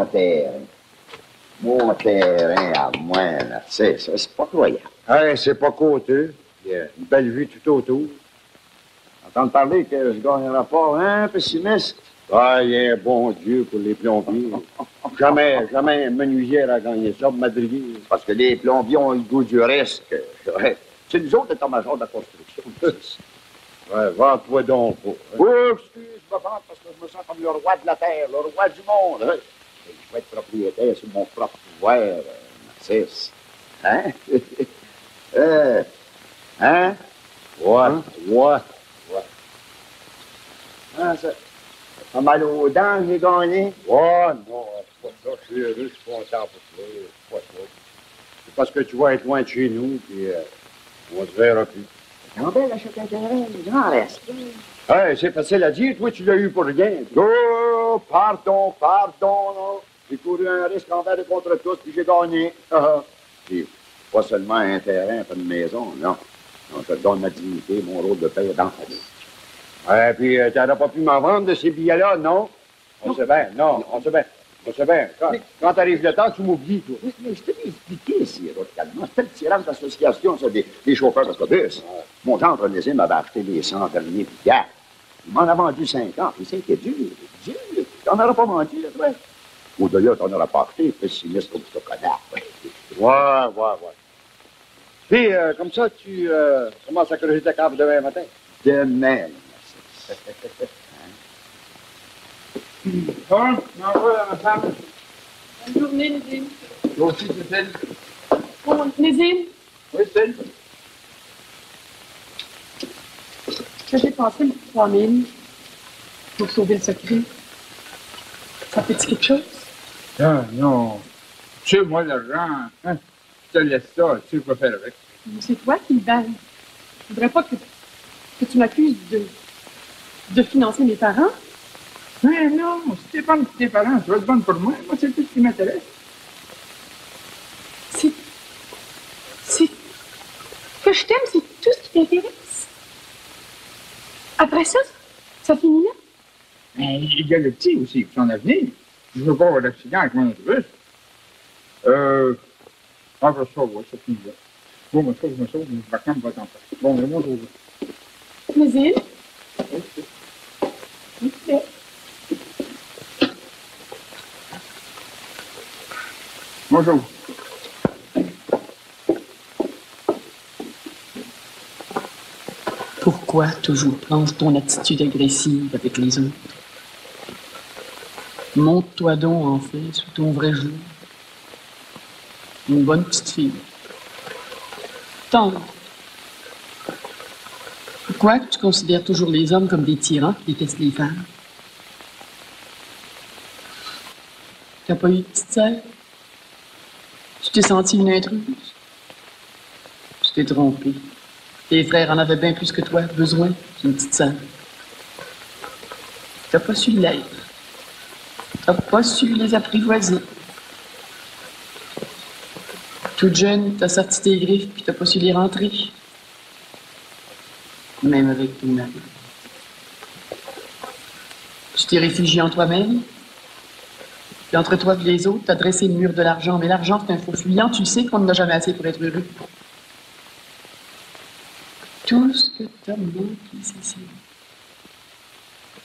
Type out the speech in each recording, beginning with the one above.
terrain. Mon terrain à moi, Narcisse. C'est pas croyable. Hey, c'est pas coûteux. Il y a une belle vue tout autour. Entendre parler que je gagnerai pas, hein, pessimiste? Ah, il y a un bon Dieu pour les plombiers. Jamais un menuisier a gagné ça, madrier. Parce que les plombiers ont le goût du risque. Ouais. C'est nous autres, état-major de la construction. Ouais, vends-toi donc pas. Oui, excuse, je me vante parce que je me sens comme le roi de la terre, le roi du monde. Hein? Et je vais être propriétaire sur mon propre pouvoir, Narcisse. Hein? Hein? Ouais. Ah, ça a mal aux dents, j'ai gagné. Ouais, non, c'est pas ça. Je suis heureux, je suis content pour toi. C'est pas ça. C'est parce que tu vas être loin de chez nous, puis on se verra plus. Non, ben, achète un terrain, grand reste. Hey, c'est facile à dire. Toi, tu l'as eu pour rien. Oh, pardon, non. J'ai couru un risque envers et contre tous, puis j'ai gagné. Puis, pas seulement un terrain, pas une maison, non. Non, je te donne ma dignité, mon rôle de père d'enfant. Ouais, puis t'aurais pas pu m'en vendre de ces billets-là, non? On sait bien, non, on sait bien. Quand t'arrives le temps, tu m'oublies, toi. Mais je te l'ai expliqué, si, calmement. C'était le tirage d'association, ça, des chauffeurs d'autobus. Mon gendre Nézim m'avait acheté les 100 derniers billets. Il m'en a vendu 50, puis c'était dur. T'en auras pas vendu, là, toi? Au-delà, t'en auras pas acheté, pessimiste comme ce connard. Ouais. Puis, comme ça, tu commences à creuser ta cave demain matin? Demain, Bon, m'envoie ma femme. Bonne journée, Nézim. Toi aussi, Cécile. Bon, Nézim, Oui, Cécile. que j'ai pensé le 3000 pour sauver le secret. Ça fait quelque chose? Ah, non. Tu sais, moi, l'argent, hein, je te laisse ça, tu sais quoi faire avec. C'est toi qui le donne. Je voudrais pas que tu m'accuses de financer mes parents. Mais non, si t'es bonne pour tes parents, tu vas être bonne pour moi. Moi, c'est tout ce qui m'intéresse. C'est que je t'aime, c'est tout ce qui t'intéresse. Après ça, ça finit là? Mais il y a le petit aussi, son avenir. Je veux pas avoir d'accident avec mon autobus. Après ça, ouais, ça finit là. Bon, moi, je me sauve, mes vacances vont être en place. Bon, vraiment, je vais. Nézim? Ok. Bonjour. Pourquoi toujours prendre ton attitude agressive avec les autres? Montre-toi donc enfin sous ton vrai jour. Une bonne petite fille. Tendre. Pourquoi tu considères toujours les hommes comme des tyrans qui détestent les femmes? T'as pas eu de petite sœur? Tu t'es sentie une intruse? Tu t'es trompé. Tes frères en avaient bien plus que toi, besoin d'une petite sœur. T'as pas su l'être. T'as pas su les apprivoiser. Toute jeune, t'as sorti tes griffes puis t'as pas su les rentrer. Même avec ton mari. Tu t'es réfugié en toi-même. Puis entre toi et les autres, t'as dressé le mur de l'argent. Mais l'argent, c'est un faux fuyant. Tu le sais qu'on n'en a jamais assez pour être heureux. Tout ce que t'as manqué, c'est ça.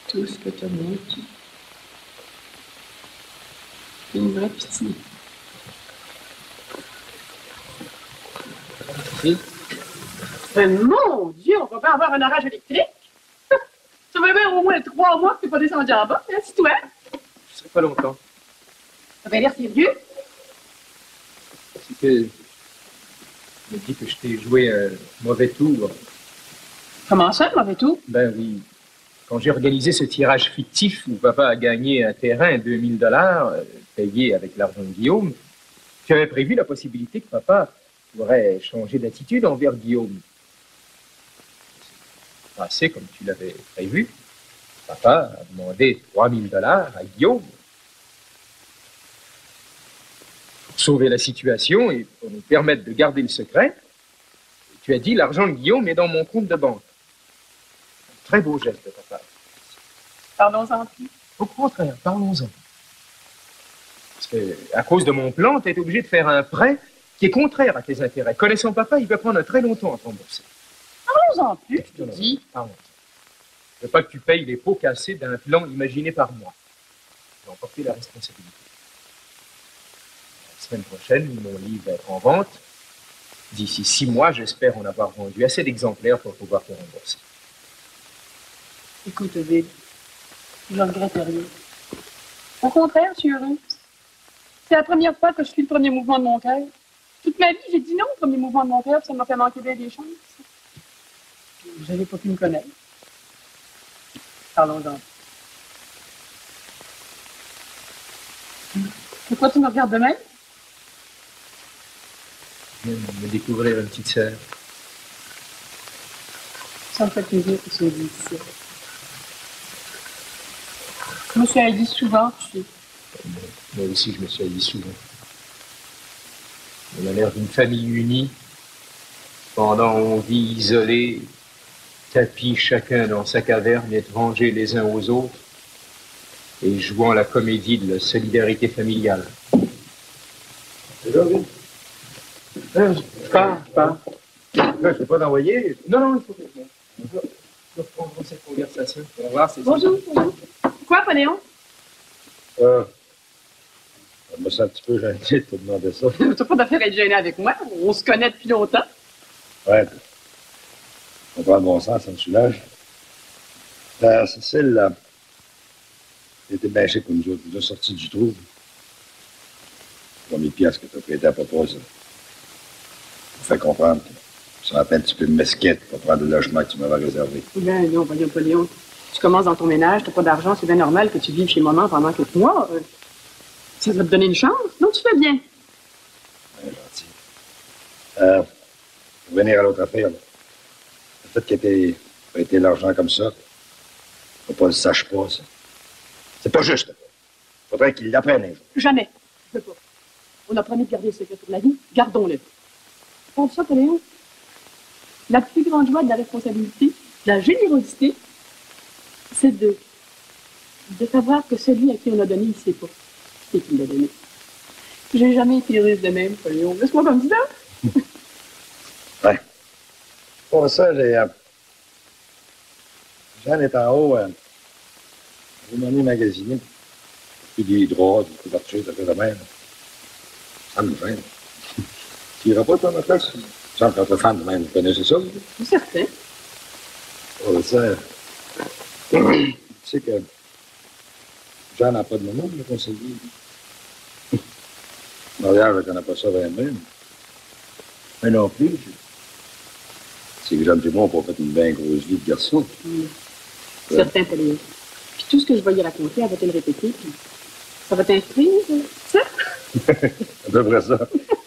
Tout ce que t'as manqué. C'est une vraie pitié. Mais mon Dieu, on va pas avoir un orage électrique? Ça fait bien au moins 3 mois que t'es pas descendu en bas, hein, c'est toi? Ça fait pas longtemps. Ça va l'air sérieux? C'est que... Je me dis que je t'ai joué un mauvais tour. Comment ça, mauvais tout? Ben oui. Quand j'ai organisé ce tirage fictif où papa a gagné un terrain, 2000 $, payé avec l'argent de Guillaume, j'avais prévu la possibilité que papa pourrait changer d'attitude envers Guillaume. C'est passé comme tu l'avais prévu. Papa a demandé 3000 $ à Guillaume pour sauver la situation et pour nous permettre de garder le secret. Tu as dit l'argent de Guillaume est dans mon compte de banque. Un très beau geste de papa. Parlons-en plus. Au contraire, parlons-en. À cause de mon plan, tu es obligé de faire un prêt qui est contraire à tes intérêts. Connaissant papa, il va prendre très longtemps à te rembourser. Parlons-en plus, je te dis. Pardon. Je veux pas que tu payes les pots cassés d'un plan imaginé par moi. Je vais en porter la responsabilité. La semaine prochaine, mon livre va être en vente. D'ici 6 mois, j'espère en avoir vendu assez d'exemplaires pour pouvoir te rembourser. Écoute, Bill, je ne regrette rien. Au contraire, je suis heureuse. C'est la première fois que je suis le premier mouvement de mon cœur. Toute ma vie, j'ai dit non au premier mouvement de mon cœur, puis ça m'a fait manquer bien des chances. Vous n'avez pas pu me connaître. Parlons-en. Pourquoi tu me regardes de même? Je viens de me découvrir une petite sœur. Ça me fait plaisir que tu me dises ça. Je me suis haïe souvent, tu sais. Moi aussi, je me suis haï souvent. On a l'air d'une famille unie. Pendant on vit isolés, tapis chacun dans sa caverne, étrangers les uns aux autres, et jouant la comédie de la solidarité familiale. C'est là, oui. Pas. Je peux pas t'envoyer. Non, il faut que je reprendre cette conversation. On va voir, c'est Bonjour. Quoi, Paléon? Je me sens un petit peu gêné de te demander ça. Tu n'as pas d'affaire à être gêné avec moi. On se connaît depuis longtemps. Ouais. On prend le bon sens, ça me soulage. Cécile, là, elle était bêchée pour nous autres. Elle nous a sortis du trou. 3000 piastres que tu as prêté à papa, ça. Ça fait comprendre que ça m'appelle un petit peu mesquette pour prendre le logement que tu m'avais réservé. Ben non, voyons, Paléon. Tu commences dans ton ménage, tu n'as pas d'argent, c'est bien normal que tu vives chez maman pendant quelques mois. Ça va te donner une chance. Non, tu fais bien. Ouais, gentil. Pour venir à l'autre affaire, là. Le fait qu'elle ait prêté l'argent comme ça, papa ne le sache pas, ça. C'est pas juste. Il faudrait qu'il l'apprenne un jour. Jamais. Je veux pas. On a promis de garder le secret pour la vie. Gardons-le. Pour ça, Paléon, la plus grande joie de la responsabilité, de la générosité, c'est de savoir que celui à qui on a donné, il ne sait pas. C'est qui l'a donné. J'ai jamais été heureuse de même, Paléon. Laisse-moi comme ça. Ouais. Pour ça, Jeanne est en haut. J'ai demandé magasiner. Puis des draps, des couvertures, ça fait de même. Ça me gêne. Tu iras pas, toi, à ma place? Il me semble qu'entre femmes, de même, vous connaissez ça, vous? C'est certain. Pour ça, tu sais que Jeanne n'a pas de maman, le conseiller. D'ailleurs, je ne connais pas ça vraiment. Mais non plus. C'est que Jeanne et moi, on n'a pas fait une bien grosse vie de garçon. Certain, Paléon. Puis tout ce que je vais y raconter, elle va te le répéter, puis ça va t'instruire, ça? À peu près ça.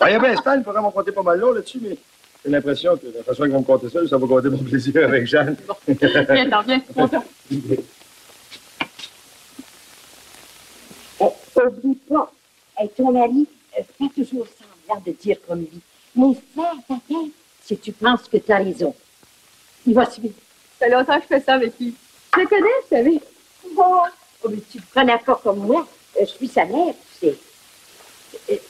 Il y a bien Espagne, il faudrait m'en compter pas mal là-dessus, mais j'ai l'impression que la façon qu'ils vont me compter ça va compter mon plaisir avec Jeanne. Bon. Viens, viens, content. Oublie pas, ton mari fait toujours semblant de dire comme lui. Mais fais ta tête si tu penses que tu as raison. Il va suivre. Ça fait longtemps que je fais ça avec lui. Je le connais, vous savez. Bon, oh, mais tu le prenais pas comme moi. Je suis sa mère, tu sais.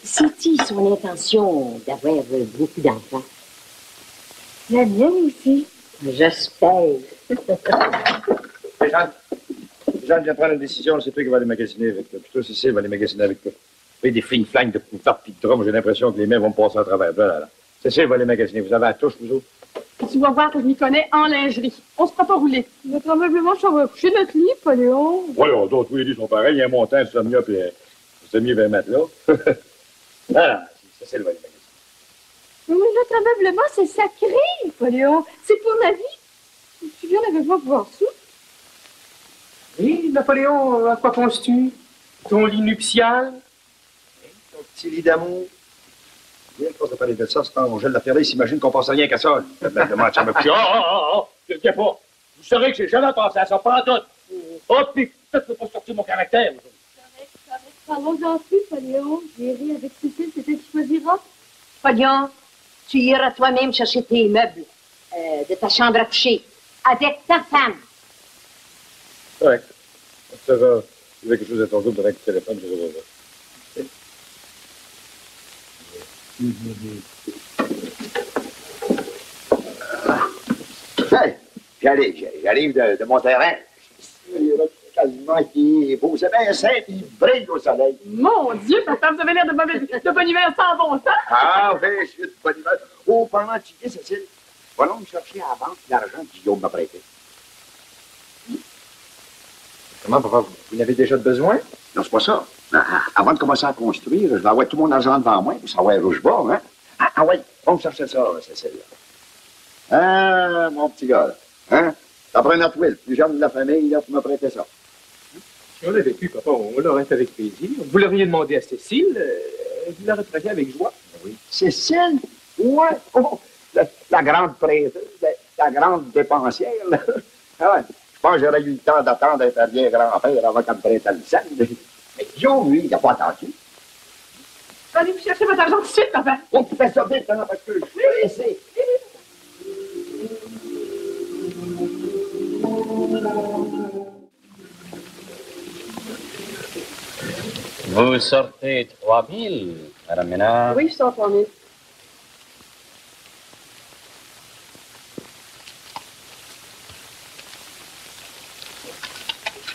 C'est-il son intention d'avoir beaucoup d'enfants? La mienne aussi. J'espère. Jeanne vient prendre une décision, c'est toi qui vas aller magasiner avec toi. Puis toi, Cécile, va aller magasiner avec toi. Vous des fling-flang de coutards pis de drums, j'ai l'impression que les mains vont me passer à travers. Là. Cécile va aller magasiner. Vous avez la touche, vous autres? Tu vas voir que je m'y connais en lingerie. On se fera pas rouler. Mais probablement, je vais coucher notre lit, Paléon. Oui, d'autres, tous les lits sont pareils. Il y a un montant, un sommier, puis c'est mieux vers mettre là. Ah, Cécile va aller magasiner. Mais notre ameublement, c'est sacré, Paléon. C'est pour la vie. Tu viens avec moi voir ça? Oui, Napoléon, à quoi penses-tu? Ton lit nuptial? Ton petit lit d'amour. Bien, quand on parler de ça, c'est quand on gèle la perle, il s'imagine qu'on pense à rien qu'à ça. Oh! Je ne sais pas. Vous saurez que j'ai jamais pensé à ça, pas en tout. Oh, puis peut-être ne pas sortir mon caractère. Correct. Parlons-en plus, Paléon. J'irai avec Cécile, c'est elle qui choisira. Paléon, tu iras toi-même chercher tes meubles de ta chambre à coucher avec ta femme. Correct. Tu veux quelque chose de ton groupe avec le téléphone, je vais voir. Hey, j'arrive de mon terrain. Quasiment qui est beau. C'est bien simple, il brille au soleil. Mon Dieu, papa, vous avez l'air de bonne humeur sans bon sens. Ah oui, je suis de bonne humeur. Oh, pendant que tu dis, Cécile, allons me chercher à la banque l'argent que Guillaume m'a prêté. Comment, papa, vous n'avez déjà de besoin? Non, c'est pas ça. Avant de commencer à construire, je vais avoir tout mon argent devant moi pour savoir où je vais, hein? Ah oui, on me chercher ça, Cécile. Ah, mon petit gars, là. Hein? Ça prend une tuile, plus jeune de la famille, là, pour me prêter ça. Si on avait pu, papa, on l'aurait fait avec plaisir. Vous l'auriez demandé à Cécile, vous l'aurez traité avec joie. Oui. Cécile? Ouais. Oh, la grande prêteuse, la grande dépensière, là. Ah ouais. Je pense que j'aurais eu le temps d'attendre d'être arrière-grand-père avant qu'elle me prête le sang. Mais Guillaume, lui, il n'a pas attendu. Allez vous chercher votre argent tout de suite, papa. On peut faire ça vite, hein, parce que je suis pressé. Vous sortez 3000, Madame Ménard? Oui, je sors 3000.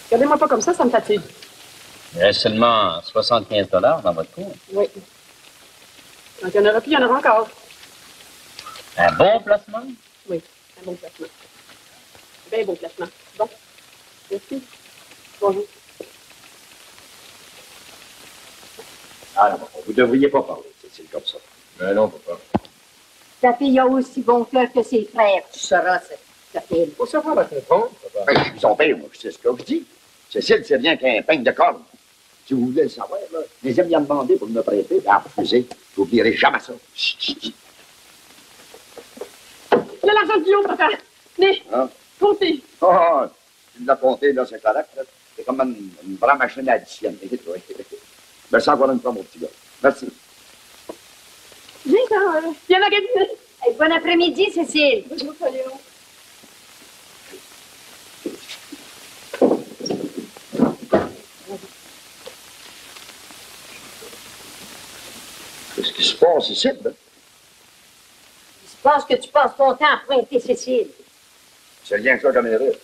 Regardez-moi pas comme ça me fatigue. Il reste seulement 75 $ dans votre compte. Oui. Quand il y en aura plus, il y en aura encore. Un bon placement? Oui, un bon placement. Bien bon placement. Bon. Merci. Bonjour. Ah non, vous ne devriez pas parler, c'est comme ça. Mais non, papa. Ta fille a aussi bon cœur que ses frères. Tu sauras, ta fille. Il faut savoir la comprendre, papa. Je suis son père, moi, je sais ce que je dis. Cécile, c'est rien qu'un peigne de corne. Si vous voulez le savoir, là, les amis m'ont demandé pour me prêter, ben, à refuser. Je n'oublierai jamais ça. Chut, chut, chut. Il y a l'argent de Guillaume, papa. Mais, Hein? comptez. Oh, tu l'as compté, là, c'est correct. Là. C'est comme une vraie machine à additionner. Merci encore une fois, mon petit gars. Merci. Viens, il y en a gagné. Hey, bon après-midi, Cécile. Bonjour, Léon. Qu'est-ce qui se passe ici, là? Je pense que tu passes ton temps à pointer Cécile. C'est rien que ça comme mérite.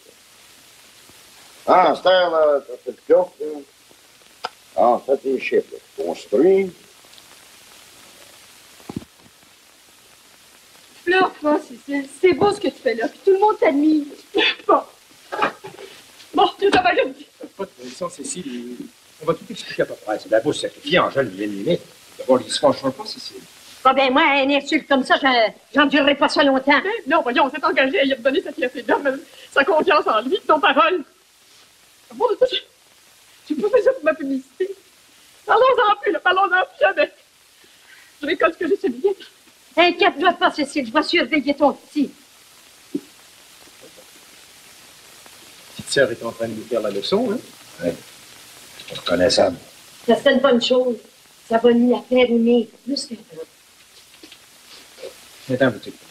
Ah, c'est là, t'as fait le tour, là. Ah, fais tes chiffres, là. Construit. Pleure pas, Cécile. C'est beau ce que tu fais là. Puis tout le monde t'admire. Bon. Bon, tu t'as pas gagné. Pas de raison, Cécile. On va tout expliquer à papa. Ouais, c'est bien beau se sacrifier en jeune, bien. D'abord, il se fâchera pas, Cécile. Ah ben moi, une insulte comme ça, j'endurerai pas ça longtemps. Non, voyons, on s'est engagé à y redonner sa fierté d'homme, sa confiance en lui, ton parole. Bon, tu peux faire ça pour ma publicité. Parlons-en plus, là, parlons-en plus jamais. Je récolte ce que je sais bien. Inquiète-toi pas, Cécile, je vais surveiller ton petit. Petite sœur est en train de nous faire la leçon, hein? Oui. C'est reconnaissable. Ça serait une bonne chose. Ça va nous la faire aimer plus que ça. Attends un petit peu.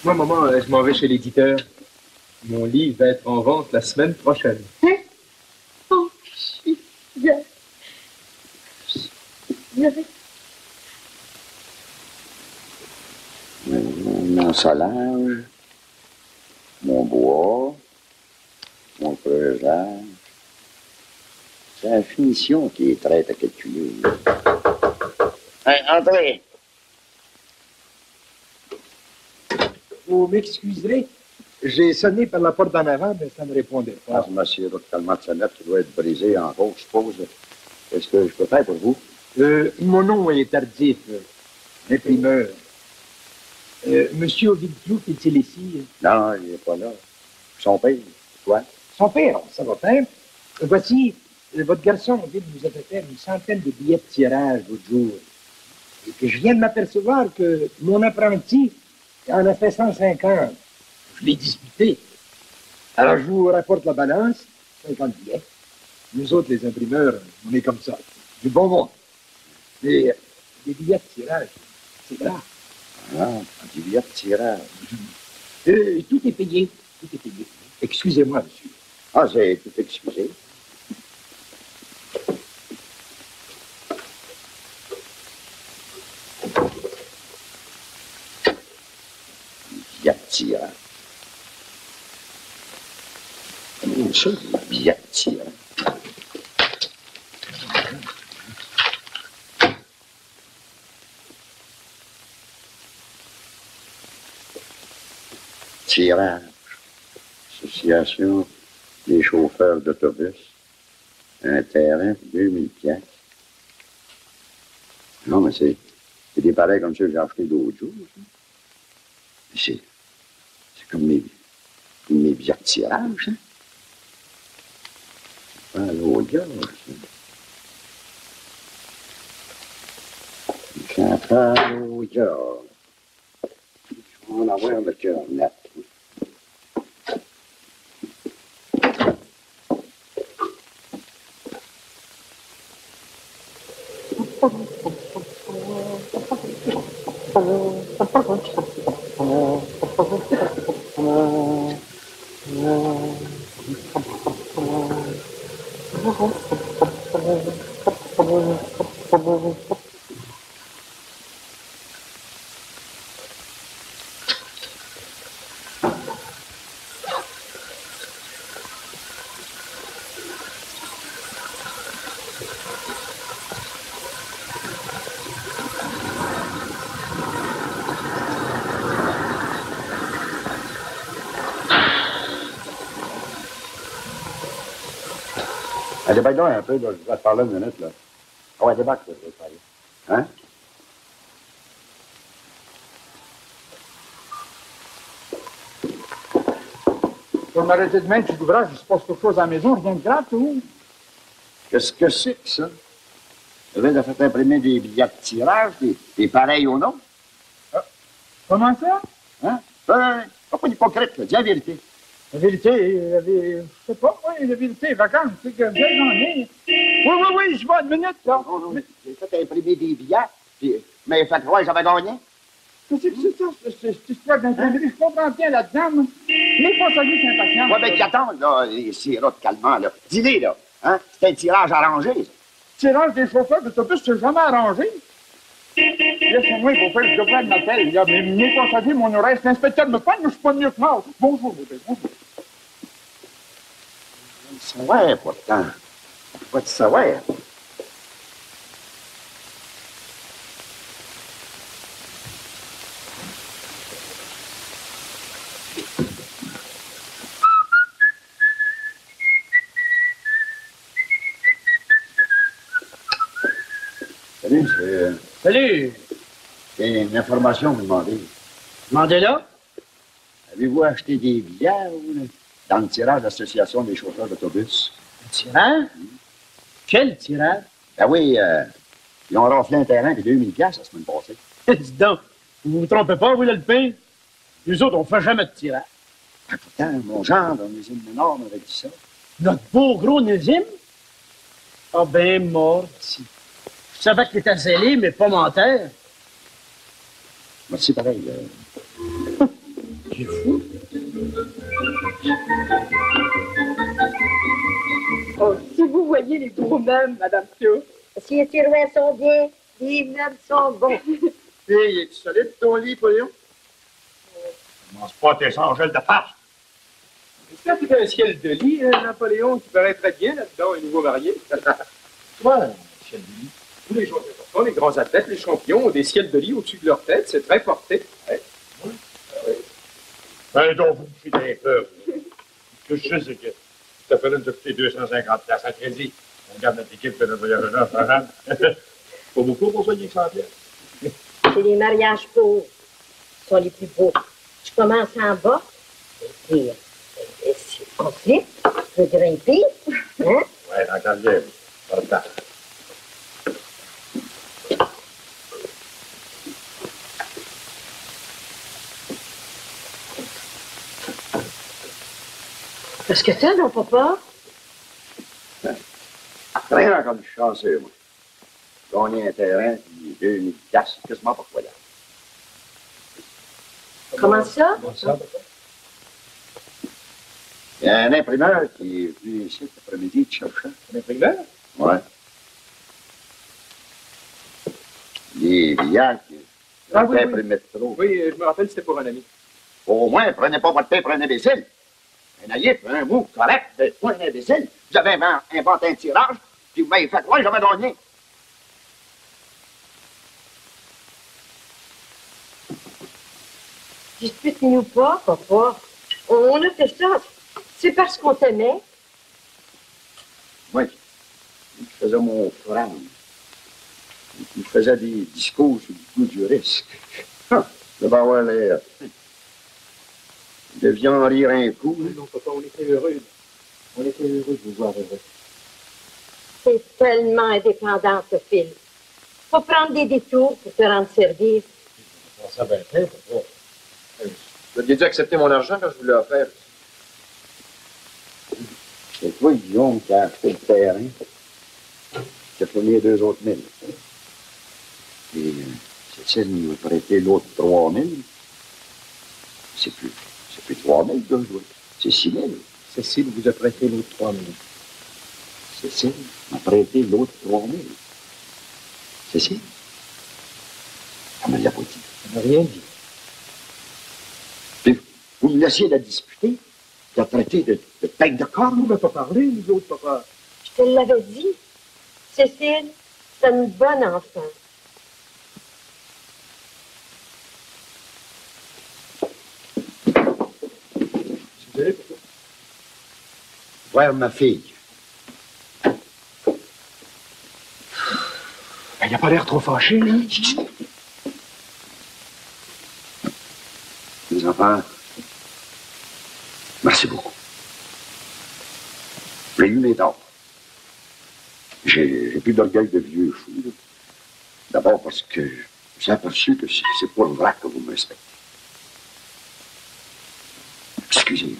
Moi, maman, je m'en vais chez l'éditeur. Mon livre va être en vente la semaine prochaine. Hein? Oh, bien. Mon solage, mon bois, mon creusage. C'est la finition qui est très à calculer. Hey, entrez! Vous m'excuserez, j'ai sonné par la porte d'en avant, mais ça ne répondait Ah, pas. monsieur, votre calmant de sonnette qui doit être brisé en gros, je suppose. Qu'est-ce que je peux faire pour vous? Mon nom est tardif, l'imprimeur. Monsieur Ovidiu est-il ici? Non, il n'est pas là. Son père, toi? Son père, ça va faire. Voici, votre garçon vient de nous faire une centaine de billets de tirage l'autre jour. Et que je viens de m'apercevoir que mon apprenti en a fait 150. Je l'ai disputé. Alors, je vous rapporte la balance, 50 billets. Nous autres, les imprimeurs, on est comme ça. Du bon monde. Mais les billets de tirage, c'est là. Ah, du billet de tirage. Tout est payé. Tout est payé. Excusez-moi, monsieur. Ah, j'ai tout excusé. tirant. Comment ça, des billets tirants? Tirage. Association des chauffeurs d'autobus. Un terrain pour 2000 piastres. Non, mais c'est des pareils comme ça que j'ai acheté d'autres jours. C'est comme mes billets de tirage, hein? Pas l'autre gars, ça. Pas l'autre gars. Je vais en avoir le cœur net. Débarque donc un peu, là. Je vais te parler une minute, là. Ah ouais, débarque, là, je vais te parler. Hein? Tu vas m'arrêter demain, tu l'ouvrage, il se passe quelque chose à la maison, rien de grave, tout. Qu'est-ce que c'est que ça? Tu viens de faire imprimer des billets de tirage, des pareils au nom? Ah. Comment ça? Hein? Pas hypocrite, là. Dis la vérité. La vérité, je sais pas, oui, la vérité, vacances, c'est que vous j'en ai. Oui, je vois une minute, là. Non, j'ai fait imprimer des billets, puis, mais fait croire que j'avais gagné. Qu'est-ce que c'est ça, cette histoire d'imprimerie? Je comprends bien là-dedans, moi. Les passagers sont impatients. Ouais, ben, qui attendent, là, les sirop de calmant, là. Dis-les, là. Hein? C'est un tirage arrangé, ça. Tirage des chauffeurs d'autobus, c'est jamais arrangé. Laissez-moi, il faut faire que je devrais m'appeler. Là, mais mes passagers, mon oreille, c'est l'inspecteur me parle, mais je suis pas mieux que moi. Bonjour, bébé, bonjour. Je le savoir, pourtant. Pas de savoir. Salut, Salut! c'est une information que vous demandez. Demandez-là. Avez-vous acheté des billets dans le tirage de l'Association des chauffeurs d'autobus? Un tirage? Quel tirage? Ben oui, ils ont raflé un terrain de 2000 piastres la semaine passée. Dis donc, vous vous trompez pas, vous, là, le pain? Nous autres, on fait jamais de tirage. Ah, pourtant, mon genre, dans l'usine énorme, avait dit ça. Notre beau gros Nézim? Ah ben, mort ici. Je savais qu'il était zélé, mais pas menteur. Merci, pareil. J'ai fou. Oh, si vous voyez les gros meubles, Madame Pio. Si les tiroirs sont bien, les meubles sont bons. Hey, es-tu solide ton lit, Paulion? Commence pas tes angels de face. J'espère que tu as un ciel de lit, Napoléon, qui paraît très bien là-dedans, un nouveau marié. Ouais, un ciel de lit. Tous les joueurs importants, les grands athlètes, les champions, ont des ciels de lit au-dessus de leur tête. C'est très porté. Ouais. Ben, donc, vous me faites un peu. Ce que je sais, c'est que ça fait nous coûter 250 places à crédit. On garde notre équipe de notre voyageurs, franchement. Pas beaucoup pour soigner 100 pièces. C'est les mariages pauvres qui sont les plus beaux. Tu commences en bas, et puis, ensuite, tu peux grimper, hein? Ouais, dans le carrière, pas le temps. Qu'est-ce que t'as, non, papa? Rien comme je suis chanceux, moi. Gagner un terrain, puis 2000 piastres, quasiment pas croyable. Comment ça? Il y a un imprimeur qui est venu ici cet après-midi de chercher. Un imprimeur? Ouais. Des billets qui Ah ont oui, été oui. imprimés de trop. Oui, je me rappelle, c'était pour un ami. Au moins, prenez pas votre paix pour un imbécile. Un naïf, un mot correct, pas un imbécile. Vous avez inventé un tirage, puis vous m'avez fait croire que j'avais gagné. Dispute-nous pas, papa. On a fait ça. C'est parce qu'on t'aimait. Oui. Je faisais mon frère. Il faisait des discours sur le goût du risque. Je devais avoir l'air. Il devait en rire un coup. Non, papa, on était heureux. On était heureux de vous voir heureux. T'es tellement indépendante, Phil. Faut prendre des détours pour te rendre service. On s'en va faire, papa. Vous aviez dû accepter mon argent quand je vous l'ai offert. C'est toi, Guillaume, qui a acheté le terrain. Qui a fourni les 2 autres 1000. Et Cécile nous a prêté l'autre 3 000. C'est plus 3 000 que je dois. C'est 6 000. Cécile vous a prêté l'autre 3 000. Cécile m'a prêté l'autre 3 000. Cécile? Elle me l'a pas dit. Elle n'a rien dit. Puis, vous me laissiez la disputer, la traiter de tête de corne. On ne pas parler, nous autres, papa. Je te l'avais dit. Cécile, c'est une bonne enfant. Vous allez, papa? Voir ma fille. Il n'a pas l'air trop fâché, là. Les enfants, merci beaucoup. J'ai eu mes torts. J'ai plus d'orgueil de vieux fou. Là. D'abord parce que j'ai aperçu que c'est pas vrai que vous me respectez. Excusez-moi.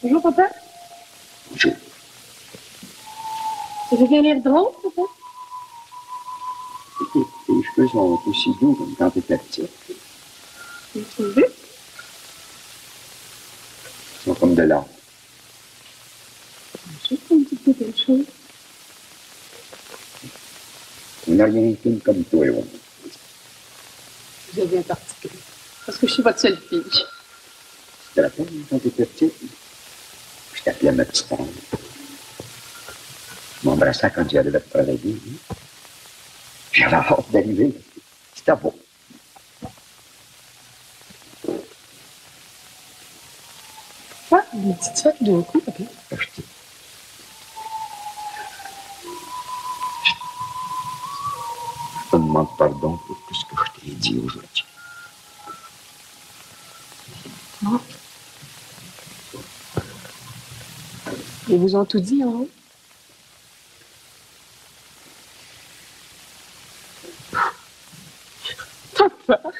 Bonjour, papa. Bonjour. Ça fait bien l'air drôle, papa. Tes cheveux sont aussi doux comme quand t'étais petite. Vous trouvez? Ils sont comme de l'or. Juste un petit peu quelque chose. Il n'y a rien fine comme toi, Ewan. Vous avez un particulier. Parce que je suis votre seule fille. Tu te rappelles quand t'étais petite? Je t'appelais ma petite femme. Je m'embrassais quand j'allais travailler. Hein? J'avais hâte d'arriver. C'était beau. Ah, une petite fête d'un coup, papa. Je te demande pardon pour tout ce que je t'ai dit aujourd'hui. Non. Ils vous ont tout dit, hein? T'as peur?